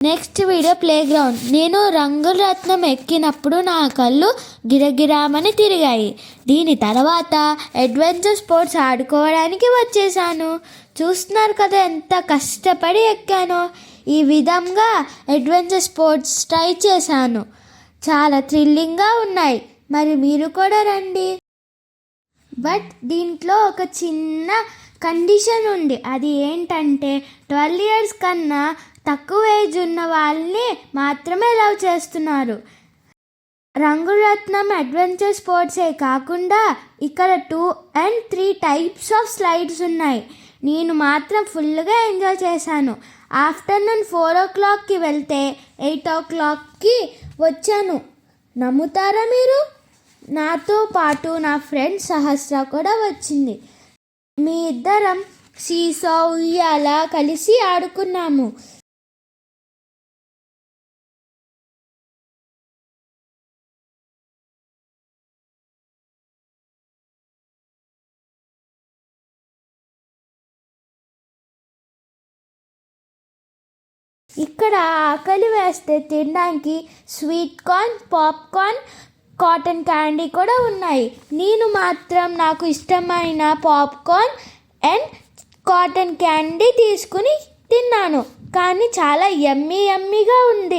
Next video playground. నేను రంగురత్నం ఎక్కినప్పుడు నా కళ్ళు గిరగిరామని తిరిగాయి. దీని తర్వాత అడ్వెంచర్ స్పోర్ట్స్ ఆడుకోవడానికి వచ్చేసాను. చూస్తున్నారు కదా ఎంత కష్టపడి ఎక్కానో. ఈ విధంగా అడ్వెంచర్ స్పోర్ట్స్ ట్రై చేశాను. చాలా థ్రిల్లింగ్గా ఉన్నాయి. మరి మీరు కూడా రండి. బట్ దీంట్లో ఒక చిన్న కండిషన్ ఉంది. అది ఏంటంటే 12 years కన్నా తక్కువ ఏజ్ ఉన్న వాళ్ళని మాత్రమే లవ్ చేస్తున్నారు. రంగురత్నం అడ్వెంచర్ స్పోర్ట్సే కాకుండా ఇక్కడ 2 and 3 types ఆఫ్ స్లైడ్స్ ఉన్నాయి. నేను మాత్రం ఫుల్గా ఎంజాయ్ చేశాను. ఆఫ్టర్నూన్ 4 o'clockకి వెళ్తే 8 o'clockకి వచ్చాను. నమ్ముతారా మీరు? నాతో పాటు నా ఫ్రెండ్ సహస్ర కూడా వచ్చింది. మీ ఇద్దరం సీసా ఉయ్యాల కలిసి ఆడుకున్నాము. ఇక్కడ ఆకలి వేస్తే తినడానికి sweet corn, popcorn, cotton candy కూడా ఉన్నాయి. నేను మాత్రం నాకు ఇష్టమైన పాప్కార్న్ అండ్ కాటన్ క్యాండీ తీసుకుని తిన్నాను. కానీ చాలా యమ్మీగా ఉంది.